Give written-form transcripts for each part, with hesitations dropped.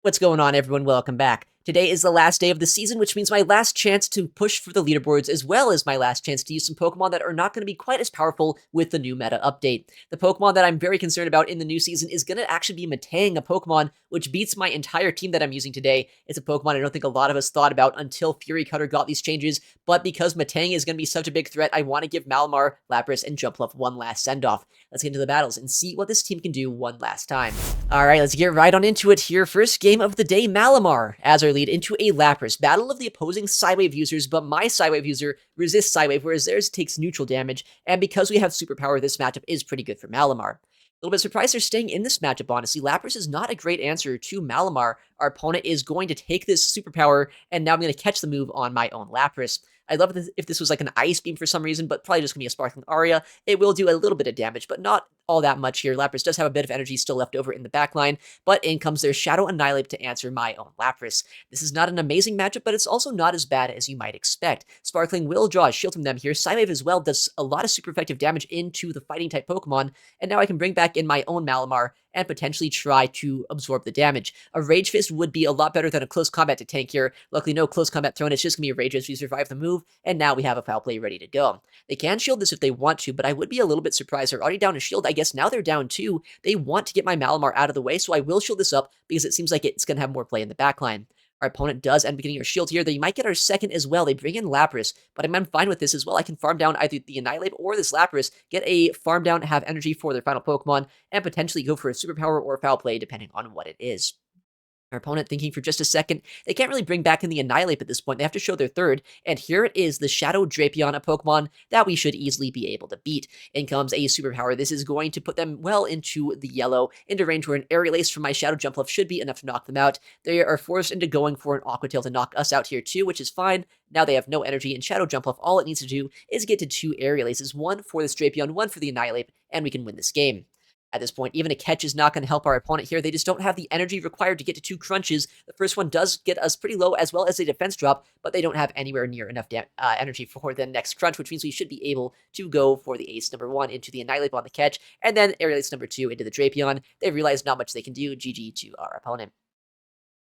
What's going on, everyone? Welcome back. Today is the last day of the season, which means my last chance to push for the leaderboards, as well as my last chance to use some Pokemon that are not going to be quite as powerful with the new meta update. The Pokemon that I'm very concerned about in the new season is going to actually be Metang, a Pokemon which beats my entire team that I'm using today. It's a Pokemon I don't think a lot of us thought about until Fury Cutter got these changes, but because Metang is going to be such a big threat, I want to give Malamar, Lapras, and Jumpluff one last send-off. Let's get into the battles and see what this team can do one last time. Alright, let's get right on into it here. First game of the day, Malamar, as our lead into a Lapras. Battle of the opposing Psywave users, but my Psywave user resists Psywave, whereas theirs takes neutral damage, and because we have Superpower, this matchup is pretty good for Malamar. A little bit surprised they're staying in this matchup, honestly. Lapras is not a great answer to Malamar. Our opponent is going to take this Superpower, and now I'm going to catch the move on my own Lapras. I'd love it if this was like an Ice Beam for some reason, but probably just going to be a Sparkling Aria. It will do a little bit of damage, but not all that much here. Lapras does have a bit of energy still left over in the backline, but in comes their Shadow Annihilate to answer my own Lapras. This is not an amazing matchup, but it's also not as bad as you might expect. Sparkling will draw a shield from them here. Psywave as well does a lot of super effective damage into the fighting-type Pokemon, and now I can bring back in my own Malamar and potentially try to absorb the damage. A Rage Fist would be a lot better than a Close Combat to tank here. Luckily, no Close Combat thrown. It's just going to be a Rage Fist. We survive the move, and now we have a Foul Play ready to go. They can shield this if they want to, but I would be a little bit surprised. They're already down a shield. I guess now they're down 2. They want to get my Malamar out of the way, so I will shield this up because it seems like it's going to have more play in the backline. Our opponent does end up getting our shield here. They might get our second as well. They bring in Lapras, but I'm fine with this as well. I can farm down either the Annihilate or this Lapras, get a farm down, have energy for their final Pokemon, and potentially go for a Superpower or a Foul Play, depending on what it is. Our opponent thinking for just a second. They can't really bring back in the Annihilate at this point. They have to show their third, and here it is, the Shadow Drapeon, a Pokemon that we should easily be able to beat. In comes a Superpower. This is going to put them well into the yellow, into range where an Aerial Ace from my Shadow Jumpluff should be enough to knock them out. They are forced into going for an Aqua Tail to knock us out here too, which is fine. Now they have no energy, and Shadow Jumpluff, all it needs to do is get to 2 Aerial Aces, one for this Drapeon, one for the Annihilate, and we can win this game. At this point, even a catch is not going to help our opponent here. They just don't have the energy required to get to 2 crunches. The first one does get us pretty low, as well as a defense drop, but they don't have anywhere near enough energy for the next crunch, which means we should be able to go for the ace number 1 into the Annihilate on the catch, and then Aerial Ace number 2 into the Drapeon. They realize not much they can do. GG to our opponent.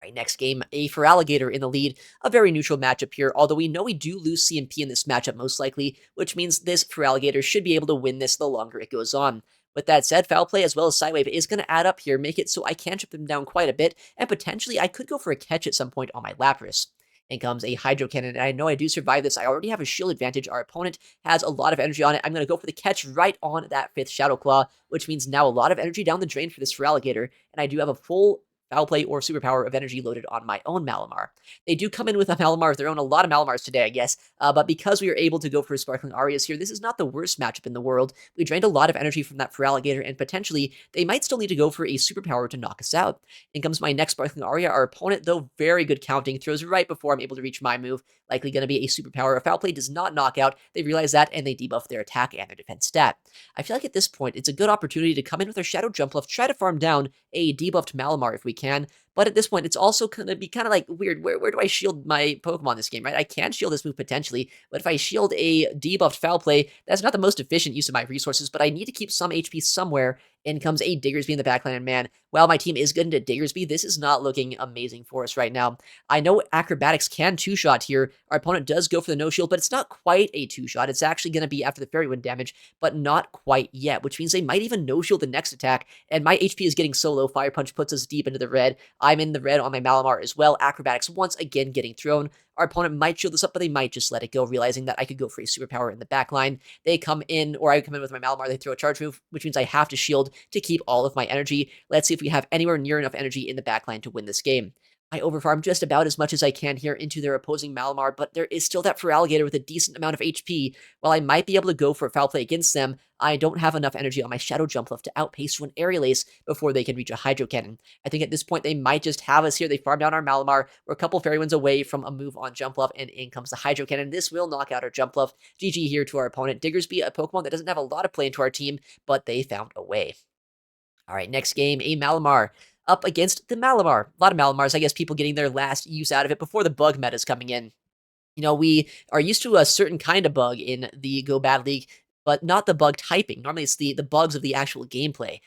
All right, next game, a Feraligatr in the lead. A very neutral matchup here, although we know we do lose CMP in this matchup most likely, which means this Feraligatr should be able to win this the longer it goes on. With that said, Foul Play as well as Psywave is going to add up here, make it so I can chip them down quite a bit, and potentially I could go for a catch at some point on my Lapras. In comes a Hydro Cannon, and I know I do survive this. I already have a shield advantage. Our opponent has a lot of energy on it. I'm going to go for the catch right on that 5th Shadow Claw, which means now a lot of energy down the drain for this Feraligatr, and I do have a full Foul Play or Superpower of energy loaded on my own Malamar. They do come in with a Malamar of their own, a lot of Malamars today, I guess, but because we are able to go for Sparkling Arias here, this is not the worst matchup in the world. We drained a lot of energy from that Feraligatr, and potentially they might still need to go for a Superpower to knock us out. In comes my next Sparkling Aria. Our opponent, though very good counting, throws right before I'm able to reach my move, likely going to be a Superpower. A Foul Play does not knock out. They realize that, and they debuff their attack and their defense stat. I feel like at this point, it's a good opportunity to come in with our Shadow Jumpluff, try to farm down a debuffed Malamar if we can, but at this point, it's also going to be kind of like weird. Where do I shield my Pokemon this game, right? I can shield this move potentially, but if I shield a debuffed Foul Play, that's not the most efficient use of my resources, but I need to keep some HP somewhere. In comes a Diggersby in the backline, and man, while my team is good into Diggersby, this is not looking amazing for us right now. I know Acrobatics can 2-shot here. Our opponent does go for the no-shield, but it's not quite a 2-shot. It's actually going to be after the Fairy Wind damage, but not quite yet, which means they might even no-shield the next attack, and my HP is getting so low. Fire Punch puts us deep into the red. I'm in the red on my Malamar as well. Acrobatics once again getting thrown. Our opponent might shield this up, but they might just let it go, realizing that I could go for a Superpower in the backline. They come in, or I come in with my Malamar, they throw a charge move, which means I have to shield to keep all of my energy. Let's see if we have anywhere near enough energy in the backline to win this game. I overfarm just about as much as I can here into their opposing Malamar, but there is still that Feraligatr with a decent amount of HP. While I might be able to go for a Foul Play against them, I don't have enough energy on my Shadow Jumpluff to outpace to an Aerial Ace before they can reach a Hydro Cannon. I think at this point they might just have us here. They farm down our Malamar. We're a couple Fairy Winds away from a move on Jumpluff, and in comes the Hydro Cannon. This will knock out our Jumpluff. GG here to our opponent. Diggersby, a Pokemon that doesn't have a lot of play into our team, but they found a way. All right, next game, a Malamar up against the Malamar. A lot of Malamars, I guess people getting their last use out of it before the bug meta is coming in. You know, we are used to a certain kind of bug in the Go Bad League, but not the bug typing. Normally it's the bugs of the actual gameplay.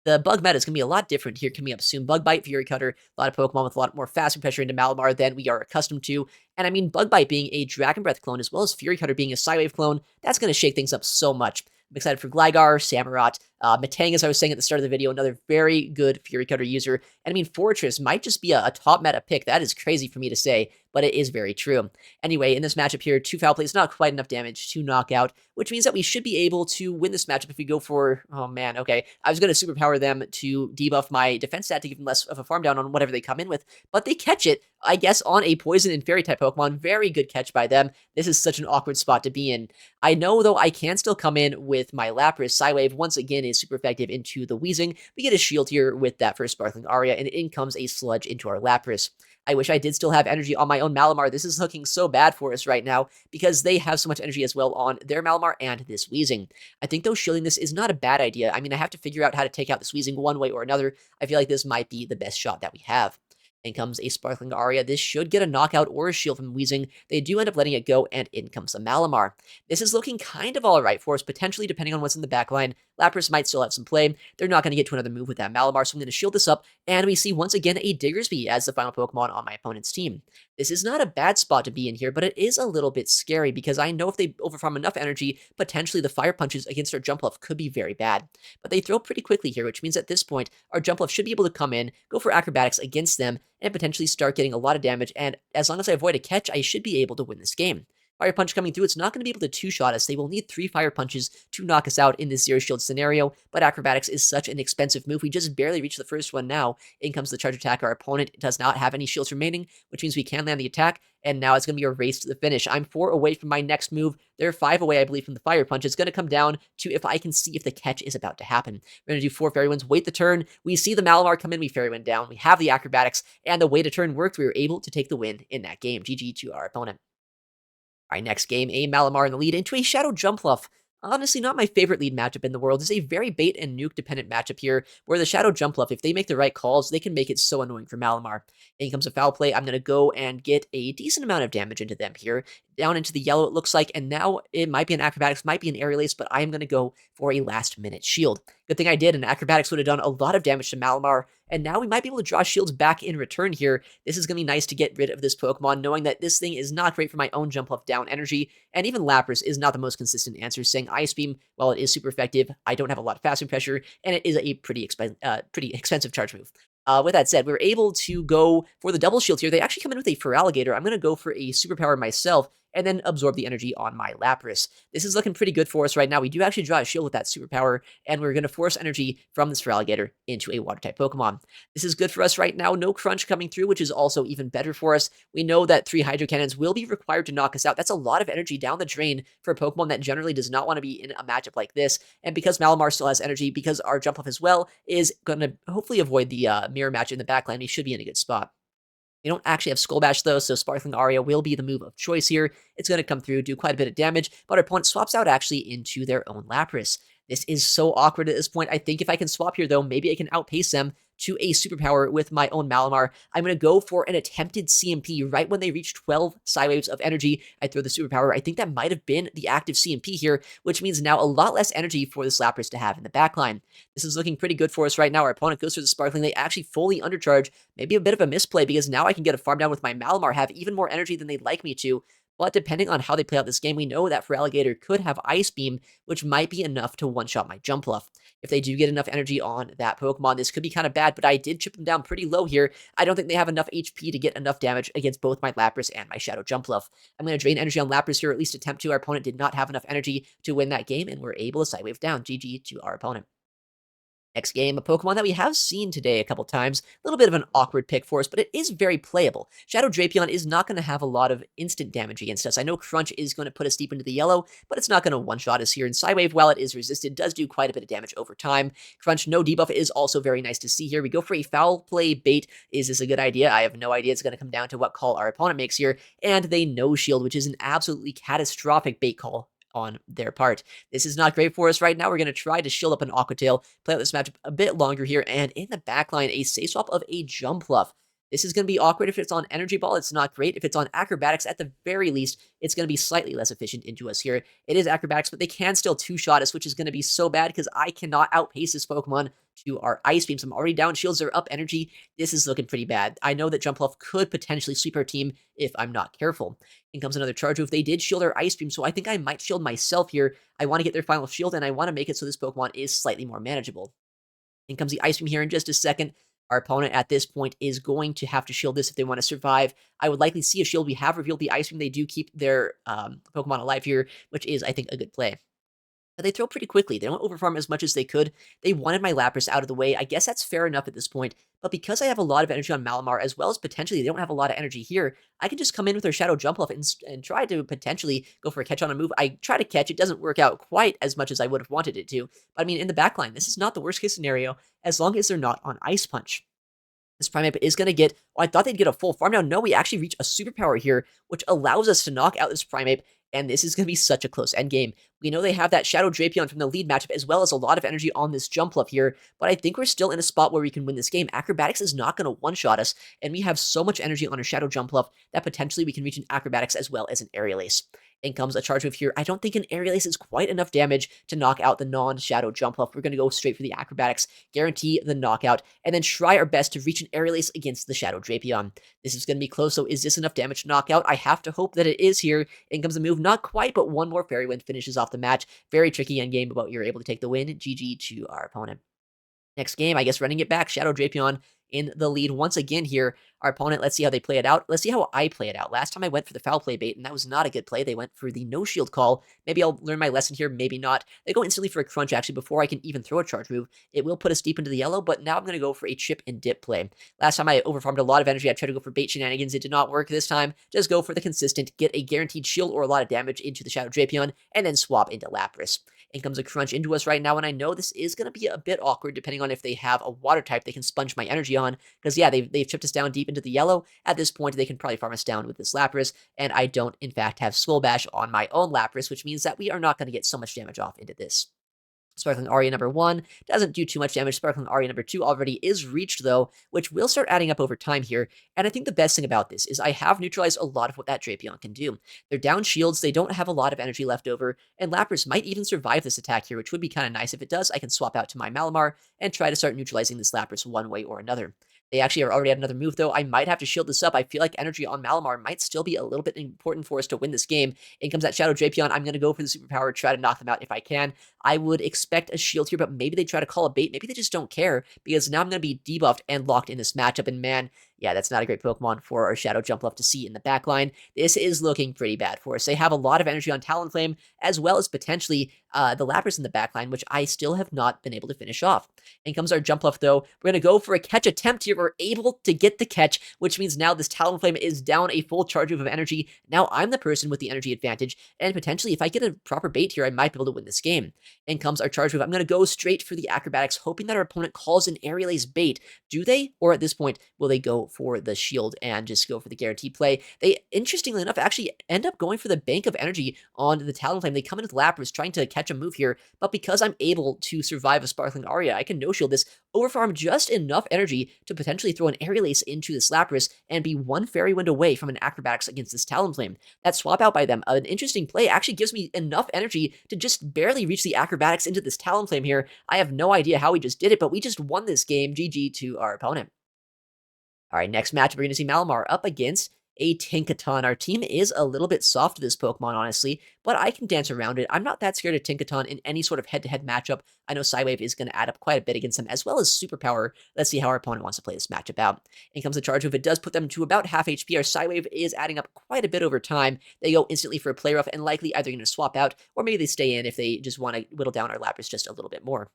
The bug meta is going to be a lot different here coming up soon. Bug Bite, Fury Cutter, a lot of Pokemon with a lot more fast pressure into Malamar than we are accustomed to. And I mean, Bug Bite being a Dragon Breath clone as well as Fury Cutter being a Psywave clone, that's going to shake things up so much. I'm excited for Gligar, Samurott, Metang, as I was saying at the start of the video, another very good Fury Cutter user. And I mean, Fortress might just be a top meta pick. That is crazy for me to say, but it is very true. Anyway, in this matchup here, 2 Foul Play is not quite enough damage to knock out, which means that we should be able to win this matchup if we go for, oh man, okay. I was going to superpower them to debuff my defense stat to give them less of a farm down on whatever they come in with, but they catch it, I guess, on a poison and fairy type Pokemon. Very good catch by them. This is such an awkward spot to be in. I know, though, I can still come in with my Lapras. Psywave, once again, is super effective into the Weezing. We get a shield here with that first Sparkling Aria, and in comes a Sludge into our Lapras. I wish I did still have energy on my own Malamar. This is looking so bad for us right now because they have so much energy as well on their Malamar and this Weezing. I think, though, shielding this is not a bad idea. I mean, I have to figure out how to take out this Weezing one way or another. I feel like this might be the best shot that we have. In comes a Sparkling Aria. This should get a knockout or a shield from Weezing. They do end up letting it go, and in comes a Malamar. This is looking kind of alright for us, potentially depending on what's in the backline. Lapras might still have some play. They're not going to get to another move with that Malamar, so I'm going to shield this up, and we see once again a Diggersby as the final Pokemon on my opponent's team. This is not a bad spot to be in here, but it is a little bit scary because I know if they overfarm enough energy, potentially the Fire Punches against our Jumpluff could be very bad. But they throw pretty quickly here, which means at this point, our Jumpluff should be able to come in, go for Acrobatics against them, and potentially start getting a lot of damage, and as long as I avoid a catch, I should be able to win this game. Fire Punch coming through, it's not going to be able to two-shot us. They will need 3 Fire Punches to knock us out in this Zero Shield scenario, but Acrobatics is such an expensive move. We just barely reached the first one now. In comes the Charge Attack. Our opponent does not have any shields remaining, which means we can land the attack, and now it's going to be a race to the finish. I'm 4 away from my next move. They're 5 away, I believe, from the Fire Punch. It's going to come down to if I can see if the catch is about to happen. We're going to do 4 Fairy Winds, wait the turn. We see the Malamar come in, we Fairy Wind down. We have the Acrobatics, and the wait a turn worked. We were able to take the win in that game. GG to our opponent. All right, next game, a Malamar in the lead into a Shadow Jumpluff. Honestly, not my favorite lead matchup in the world. It's a very bait and nuke dependent matchup here, where the Shadow Jumpluff, if they make the right calls, they can make it so annoying for Malamar. In comes a Foul Play. I'm going to go and get a decent amount of damage into them here. Down into the yellow, it looks like, and now it might be an Acrobatics, might be an Aerial Ace, but I am going to go for a last-minute shield. Good thing I did, and Acrobatics would have done a lot of damage to Malamar, and now we might be able to draw shields back in return here. This is going to be nice to get rid of this Pokemon, knowing that this thing is not great for my own Jumpluff down energy, and even Lapras is not the most consistent answer, saying Ice Beam, while it is super effective, I don't have a lot of fast pressure, and it is a pretty expensive charge move. With that said, we were able to go for the double shield here. They actually come in with a Feraligatr. I'm going to go for a superpower myself and then absorb the energy on my Lapras. This is looking pretty good for us right now. We do actually draw a shield with that superpower, and we're going to force energy from this Feraligatr into a Water-type Pokemon. This is good for us right now. No Crunch coming through, which is also even better for us. We know that 3 Hydro Cannons will be required to knock us out. That's a lot of energy down the drain for a Pokemon that generally does not want to be in a matchup like this, and because Malamar still has energy, because our Jumpluff as well is going to hopefully avoid the mirror match in the backline, we should be in a good spot. We don't actually have Skull Bash, though, so Sparkling Aria will be the move of choice here. It's going to come through, do quite a bit of damage, but our opponent swaps out actually into their own Lapras. This is so awkward at this point. I think if I can swap here, though, maybe I can outpace them to a superpower with my own Malamar. I'm going to go for an attempted CMP right when they reach 12 Psywaves of energy. I throw the superpower. I think that might have been the active CMP here, which means now a lot less energy for this Lapras to have in the backline. This is looking pretty good for us right now. Our opponent goes for the Sparkling. They actually fully undercharge. Maybe a bit of a misplay because now I can get a farm down with my Malamar, have even more energy than they'd like me to. But depending on how they play out this game, we know that Feraligatr could have Ice Beam, which might be enough to one-shot my Jumpluff. If they do get enough energy on that Pokemon, this could be kind of bad, but I did chip them down pretty low here. I don't think they have enough HP to get enough damage against both my Lapras and my Shadow Jumpluff. I'm going to drain energy on Lapras here, or at least attempt to. Our opponent did not have enough energy to win that game, and we're able to Sidewave down. GG to our opponent. Next game, a Pokemon that we have seen today a couple times. A little bit of an awkward pick for us, but it is very playable. Shadow Drapeon is not going to have a lot of instant damage against us. I know Crunch is going to put us deep into the yellow, but it's not going to one-shot us here. And Psywave, while it is resisted, does do quite a bit of damage over time. Crunch, no debuff, is also very nice to see here. We go for a Foul Play bait. Is this a good idea? I have no idea. It's going to come down to what call our opponent makes here. And they no-shield, which is an absolutely catastrophic bait call on their part. This is not great for us right now. We're going to try to shield up an Aqua Tail, play out this matchup a bit longer here, and in the backline, a Say Swap of a Jumpluff. This is going to be awkward if it's on Energy Ball. It's not great. If it's on Acrobatics, at the very least, it's going to be slightly less efficient into us here. It is Acrobatics, but they can still two-shot us, which is going to be so bad because I cannot outpace this Pokemon to our Ice Beams. I'm already down shields. They're up energy. This is looking pretty bad. I know that Jumpluff could potentially sweep our team if I'm not careful. In comes another charge move. They did shield our Ice Beam, so I think I might shield myself here. I want to get their final shield, and I want to make it so this Pokemon is slightly more manageable. In comes the Ice Beam here in just a second. Our opponent at this point is going to have to shield this if they want to survive. I would likely see a shield. We have revealed the Ice Beam. They do keep their Pokemon alive here, which is, I think, a good play. But they throw pretty quickly. They don't overfarm as much as they could. They wanted my Lapras out of the way. I guess that's fair enough at this point. But because I have a lot of energy on Malamar, as well as potentially they don't have a lot of energy here, I can just come in with their Shadow Jumpluff and try to potentially go for a catch on a move. I try to catch. It doesn't work out quite as much as I would have wanted it to. But I mean, in the backline, this is not the worst case scenario as long as they're not on Ice Punch. This Primeape is going to get, I thought they'd get a full farm. Now, no, we actually reach a superpower here, which allows us to knock out this Primeape, and this is going to be such a close endgame. We know they have that Shadow Drapeon from the lead matchup, as well as a lot of energy on this Jumpluff here, but I think we're still in a spot where we can win this game. Acrobatics is not going to one-shot us, and we have so much energy on our Shadow Jumpluff that potentially we can reach an Acrobatics as well as an Aerial Ace. In comes a charge move here. I don't think an Aerial Ace is quite enough damage to knock out the non-Shadow Jumpluff. We're going to go straight for the Acrobatics, guarantee the knockout, and then try our best to reach an Aerial Ace against the Shadow Drapeon. This is going to be close, so is this enough damage to knock out? I have to hope that it is here. In comes a move, not quite, but one more Fairy Wind finishes off the match. Very tricky endgame, but you're able to take the win. GG to our opponent. Next game, I guess running it back, Shadow Drapeon in the lead once again here. Our opponent, let's see how they play it out. Let's see how I play it out. Last time I went for the foul play bait, and that was not a good play. They went for the no shield call. Maybe I'll learn my lesson here, maybe not. They go instantly for a crunch, actually, before I can even throw a charge move. It will put us deep into the yellow, but now I'm going to go for a chip and dip play. Last time I overfarmed a lot of energy. I tried to go for bait shenanigans. It did not work this time. Just go for the consistent, get a guaranteed shield or a lot of damage into the Shadow Drapeon, and then swap into Lapras. In comes a crunch into us right now, and I know this is going to be a bit awkward depending on if they have a water type they can sponge my energy on, because yeah, they've chipped us down deep into the yellow. At this point, they can probably farm us down with this Lapras, and I don't, in fact, have Skull Bash on my own Lapras, which means that we are not going to get so much damage off into this. Sparkling Aria number 1 doesn't do too much damage. Sparkling Aria number 2 already is reached, though, which will start adding up over time here. And I think the best thing about this is I have neutralized a lot of what that Drapeon can do. They're down shields, they don't have a lot of energy left over, and Lapras might even survive this attack here, which would be kind of nice. If it does, I can swap out to my Malamar and try to start neutralizing this Lapras one way or another. They actually are already at another move, though. I might have to shield this up. I feel like energy on Malamar might still be a little bit important for us to win this game. In comes that Shadow Drapeon. I'm going to go for the superpower, try to knock them out if I can. I would expect a shield here, but maybe they try to call a bait. Maybe they just don't care, because now I'm going to be debuffed and locked in this matchup. And man, yeah, that's not a great Pokemon for our Shadow Jumpluff to see in the backline. This is looking pretty bad for us. They have a lot of energy on Talonflame, as well as potentially the Lapras in the backline, which I still have not been able to finish off. In comes our Jumpluff, though. We're going to go for a catch attempt here. We're able to get the catch, which means now this Talonflame is down a full charge of energy. Now I'm the person with the energy advantage, and potentially if I get a proper bait here, I might be able to win this game. In comes our charge move. I'm going to go straight for the Acrobatics, hoping that our opponent calls an Aerial Ace bait. Do they? Or at this point, will they go for the shield and just go for the guaranteed play? They, interestingly enough, actually end up going for the bank of energy on the Talonflame. They come into Lapras trying to catch a move here, but because I'm able to survive a Sparkling Aria, I can no-shield this, overfarm just enough energy to potentially throw an Aerial Ace into this Lapras and be one Fairy Wind away from an Acrobatics against this Talonflame. That swap out by them, an interesting play, actually gives me enough energy to just barely reach the Acrobatics into this Talonflame here. I have no idea how we just did it, but we just won this game. GG to our opponent. All right, next matchup, we're going to see Malamar up against a Tinkaton. Our team is a little bit soft to this Pokemon, honestly, but I can dance around it. I'm not that scared of Tinkaton in any sort of head-to-head matchup. I know Psywave is going to add up quite a bit against them, as well as Superpower. Let's see how our opponent wants to play this matchup out. In comes the charge move. It does put them to about half HP. Our Psywave is adding up quite a bit over time. They go instantly for a Play Rough, and likely either going to swap out, or maybe they stay in if they just want to whittle down our Lapras just a little bit more.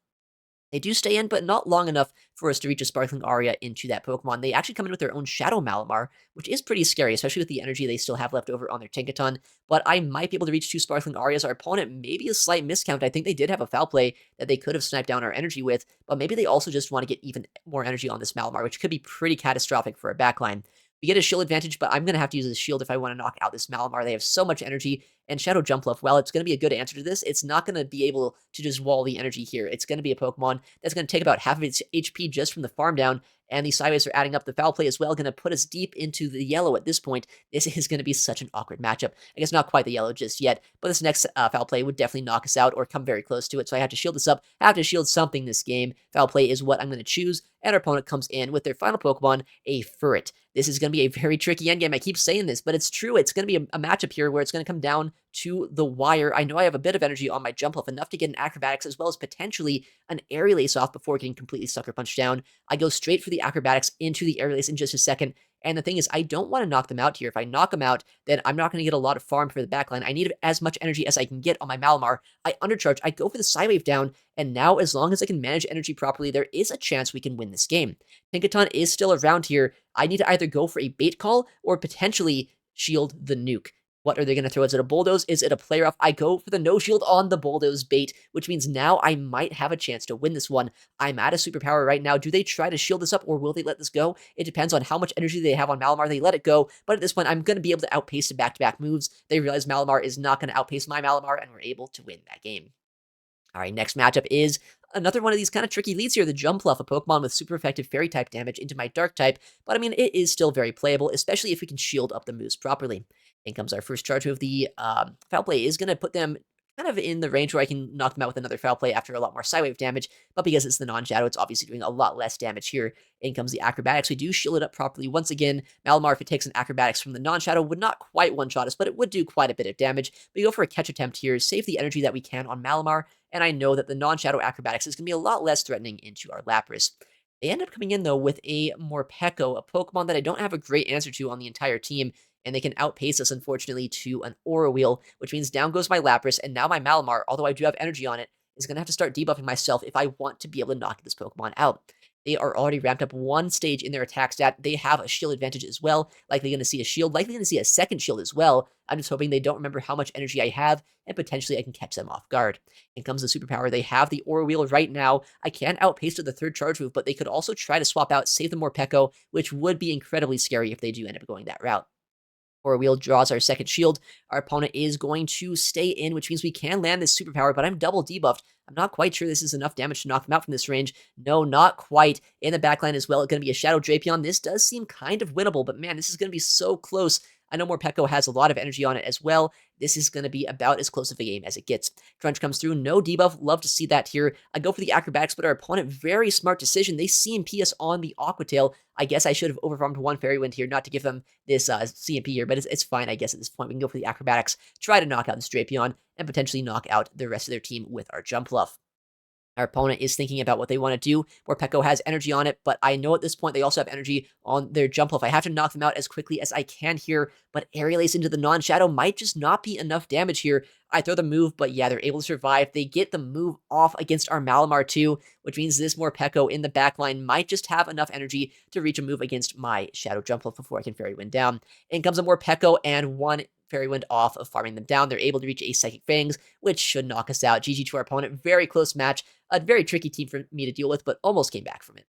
They do stay in, but not long enough for us to reach a Sparkling Aria into that Pokemon. They actually come in with their own Shadow Malamar, which is pretty scary, especially with the energy they still have left over on their Tinkaton. But I might be able to reach 2 Sparkling Arias. Our opponent, maybe a slight miscount. I think they did have a foul play that they could have sniped down our energy with, but maybe they also just want to get even more energy on this Malamar, which could be pretty catastrophic for a backline. We get a shield advantage, but I'm going to have to use this shield if I want to knock out this Malamar. They have so much energy, and Shadow Jumpluff, while it's going to be a good answer to this, it's not going to be able to just wall the energy here. It's going to be a Pokemon that's going to take about half of its HP just from the farm down, and the sideways are adding up. The foul play as well, going to put us deep into the yellow at this point. This is going to be such an awkward matchup. I guess not quite the yellow just yet, but this next foul play would definitely knock us out or come very close to it, so I have to shield this up. I have to shield something this game. Foul play is what I'm going to choose, and our opponent comes in with their final Pokemon, a Furret. This is going to be a very tricky endgame. I keep saying this, but it's true. It's going to be a matchup here where it's going to come down to the wire. I know I have a bit of energy on my jump off, enough to get an acrobatics as well as potentially an aerial ace off before getting completely sucker punched down. I go straight for the acrobatics into the aerial ace in just a second. And the thing is, I don't want to knock them out here. If I knock them out, then I'm not going to get a lot of farm for the backline. I need as much energy as I can get on my Malamar. I undercharge, I go for the Psywave down, and now as long as I can manage energy properly, there is a chance we can win this game. Tinkaton is still around here. I need to either go for a bait call or potentially shield the nuke. What are they going to throw? Is it a bulldoze? Is it a play rough? I go for the no shield on the bulldoze bait, which means now I might have a chance to win this one. I'm at a superpower right now. Do they try to shield this up or will they let this go? It depends on how much energy they have on Malamar. They let it go, but at this point, I'm going to be able to outpace the back-to-back moves. They realize Malamar is not going to outpace my Malamar, and we're able to win that game. All right, next matchup is another one of these kind of tricky leads here, the Jumpluff, a Pokemon with super effective Fairy-type damage into my Dark-type, but I mean, it is still very playable, especially if we can shield up the moves properly. In comes our first charge move. The foul play is going to put them kind of in the range where I can knock them out with another foul play after a lot more Psywave damage, but because it's the non-shadow, it's obviously doing a lot less damage here. In comes the acrobatics. We do shield it up properly. Once again, Malamar, if it takes an acrobatics from the non-shadow, would not quite one-shot us, but it would do quite a bit of damage. We go for a catch attempt here, save the energy that we can on Malamar, and I know that the non-shadow acrobatics is going to be a lot less threatening into our Lapras. They end up coming in, though, with a Morpeko, a Pokemon that I don't have a great answer to on the entire team, and they can outpace us, unfortunately, to an Orwield, which means down goes my Lapras, and now my Malamar, although I do have energy on it, is going to have to start debuffing myself if I want to be able to knock this Pokemon out. They are already ramped up one stage in their attack stat. They have a shield advantage as well. Likely going to see a shield, likely going to see a second shield as well. I'm just hoping they don't remember how much energy I have, and potentially I can catch them off guard. In comes the superpower. They have the Orwield right now. I can outpace to the third charge move, but they could also try to swap out, save the Morpeko, which would be incredibly scary if they do end up going that route. Orwield draws our second shield. Our opponent is going to stay in, which means we can land this superpower, but I'm double debuffed. I'm not quite sure this is enough damage to knock him out from this range. No, not quite. In the backline as well, it's going to be a Shadow Drapeon. This does seem kind of winnable, but man, this is going to be so close. I know Morpeko has a lot of energy on it as well. This is going to be about as close of a game as it gets. Crunch comes through, no debuff. Love to see that here. I go for the acrobatics, but our opponent, very smart decision. They CMP us on the Aqua Tail. I guess I should have overfarmed one Fairy Wind here, not to give them this CMP here, but it's fine, I guess, at this point. We can go for the acrobatics, try to knock out this Drapeon, and potentially knock out the rest of their team with our Jumpluff. Our opponent is thinking about what they want to do. Morpeko has energy on it, but I know at this point they also have energy on their Jumpluff. I have to knock them out as quickly as I can here, but Aerial Ace into the non-shadow might just not be enough damage here. I throw the move, but yeah, they're able to survive. They get the move off against our Malamar too, which means this Morpeko in the backline might just have enough energy to reach a move against my Shadow Jumpluff before I can Fairy Wind down. In comes a Morpeko and one Fairy Wind off of farming them down. They're able to reach a Psychic Fangs, which should knock us out. GG to our opponent. Very close match. A very tricky team for me to deal with, but almost came back from it.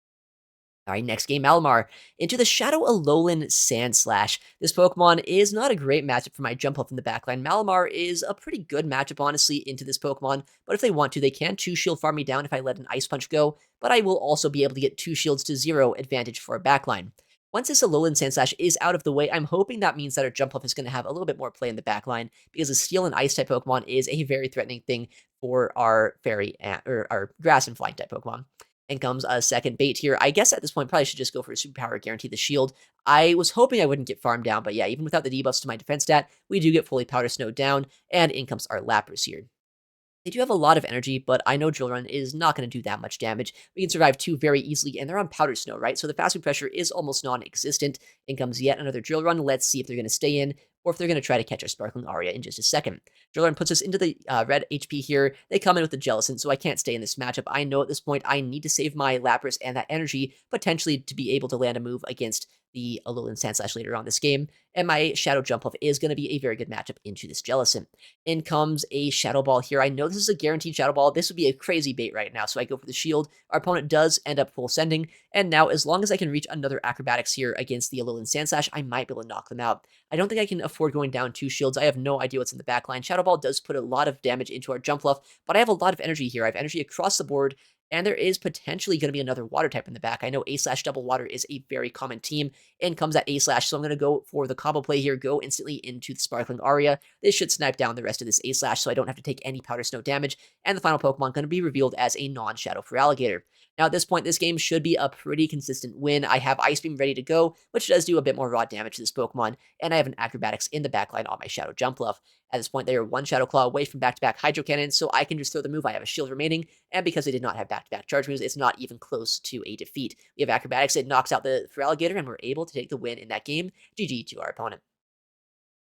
All right, next game, Malamar into the Shadow Alolan Sandslash. This Pokemon is not a great matchup for my Jumpluff in the backline. Malamar is a pretty good matchup, honestly, into this Pokemon, but if they want to, they can 2-shield farm me down if I let an Ice Punch go, but I will also be able to get 2 shields to 0 advantage for a backline. Once this Alolan Sandslash is out of the way, I'm hoping that means that our Jumpluff is going to have a little bit more play in the backline, because a Steel and Ice type Pokemon is a very threatening thing for our Fairy or our Grass and Flying type Pokemon. And comes a second bait here. I guess at this point, probably should just go for a superpower, guarantee the shield. I was hoping I wouldn't get farmed down, but yeah, even without the debuffs to my defense stat, we do get fully Powder Snow down, and in comes our Lapras here. They do have a lot of energy, but I know Drill Run is not going to do that much damage. We can survive 2 very easily, and they're on Powder Snow, right? So the fast food pressure is almost non-existent. In comes yet another Drill Run. Let's see if they're going to stay in, or if they're going to try to catch our Sparkling Aria in just a second. Drill Run puts us into the red HP here. They come in with the Jellicent, so I can't stay in this matchup. I know at this point I need to save my Lapras and that energy, potentially to be able to land a move against the Alolan Sandslash later on this game, and my Shadow Jumpluff is going to be a very good matchup into this Jellicent. In comes a Shadow Ball here. I know this is a guaranteed Shadow Ball. This would be a crazy bait right now, so I go for the shield. Our opponent does end up full sending, and now as long as I can reach another acrobatics here against the Alolan Sandslash, I might be able to knock them out. I don't think I can afford going down 2 shields. I have no idea what's in the backline. Shadow Ball does put a lot of damage into our Jumpluff, but I have a lot of energy here. I have energy across the board, And there is potentially going to be another water type in the back. I know A/slash double water is a very common team and comes at A/slash, so I'm going to go for the combo play here, go instantly into the Sparkling Aria. This should snipe down the rest of this A/slash, so I don't have to take any Powder Snow damage, and the final Pokemon going to be revealed as a non-Shadow Feraligatr. Now, at this point, this game should be a pretty consistent win. I have Ice Beam ready to go, which does do a bit more raw damage to this Pokemon, and I have an Acrobatics in the backline on my Shadow Jumpluff. At this point, they are one Shadow Claw away from back-to-back Hydro Cannon, so I can just throw the move. I have a shield remaining, and because they did not have back-to-back charge moves, it's not even close to a defeat. We have Acrobatics, it knocks out the Feraligatr, and we're able to take the win in that game. GG to our opponent.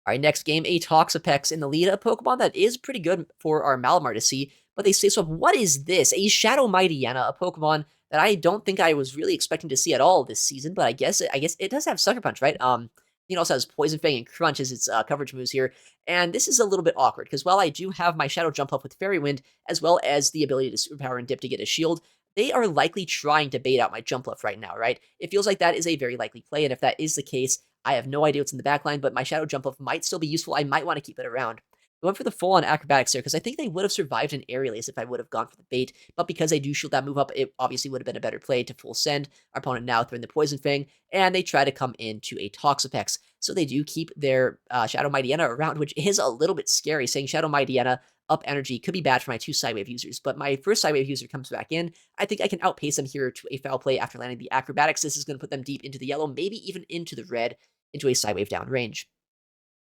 All right, next game, a Toxapex in the lead, a Pokemon that is pretty good for our Malamar to see, but they say, so what is this? A Shadow Mighta, a Pokemon that I don't think I was really expecting to see at all this season, but I guess it does have Sucker Punch, right? It also has Poison Fang and Crunch as its coverage moves here, and this is a little bit awkward, because while I do have my Shadow Jump Up with Fairy Wind, as well as the ability to Superpower and Dip to get a shield, they are likely trying to bait out my Jump Up right now, right? It feels like that is a very likely play, and if that is the case, I have no idea what's in the backline, but my Shadow Jump Up might still be useful. I might want to keep it around. I went for the full-on Acrobatics there, because I think they would have survived an Aerial Ace if I would have gone for the bait, but because I do shield that move up, it obviously would have been a better play to full send. Our opponent now throwing the Poison Fang, and they try to come into a Toxapex. So they do keep their Shadow Mighta around, which is a little bit scary, saying Shadow Mighta up energy could be bad for my two Sidewave users, but my first Sidewave user comes back in. I think I can outpace them here to a foul play after landing the Acrobatics. This is going to put them deep into the yellow, maybe even into the red, into a Sidewave down range.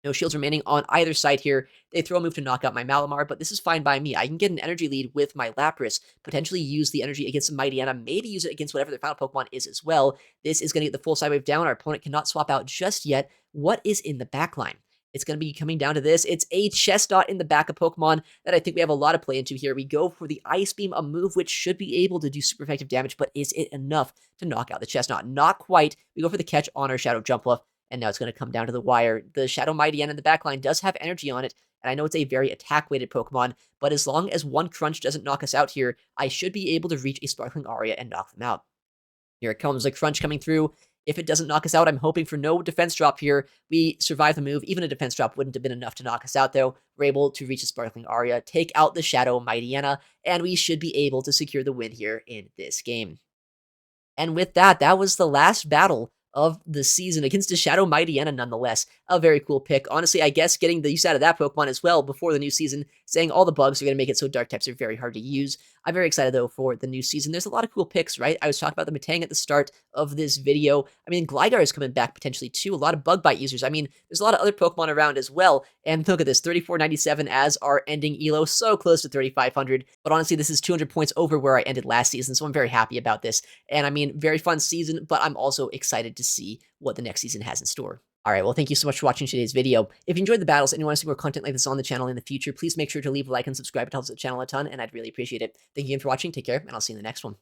No shields remaining on either side here. They throw a move to knock out my Malamar, but this is fine by me. I can get an energy lead with my Lapras, potentially use the energy against the Mighta, maybe use it against whatever their final Pokemon is as well. This is going to get the full Sidewave down. Our opponent cannot swap out just yet. What is in the backline? It's going to be coming down to this. It's a Chestnut in the back of Pokemon that I think we have a lot of play into here. We go for the Ice Beam, a move which should be able to do super effective damage, but is it enough to knock out the Chestnut? Not quite. We go for the catch on our Shadow Jumpluff, and now it's going to come down to the wire. The Shadow Mighta in the backline does have energy on it, and I know it's a very attack-weighted Pokemon, but as long as one Crunch doesn't knock us out here, I should be able to reach a Sparkling Aria and knock them out. Here it comes, the Crunch coming through. If it doesn't knock us out, I'm hoping for no defense drop here. We survive the move. Even a defense drop wouldn't have been enough to knock us out, though. We're able to reach a Sparkling Aria, take out the Shadow Mighta, and we should be able to secure the win here in this game. And with that, that was the last battle of the season against the Shadow Mighta nonetheless. A very cool pick. Honestly, I guess getting the use out of that Pokemon as well before the new season, saying all the bugs are going to make it so Dark types are very hard to use. I'm very excited, though, for the new season. There's a lot of cool picks, right? I was talking about the Metang at the start of this video. I mean, Gligar is coming back potentially, too. A lot of Bug Bite users. I mean, there's a lot of other Pokemon around as well. And look at this, 3497 as our ending ELO. So close to 3500. But honestly, this is 200 points over where I ended last season, so I'm very happy about this. And I mean, very fun season, but I'm also excited to see what the next season has in store. Alright, well, thank you so much for watching today's video. If you enjoyed the battles and you want to see more content like this on the channel in the future, please make sure to leave a like and subscribe. It helps the channel a ton, and I'd really appreciate it. Thank you again for watching. Take care, and I'll see you in the next one.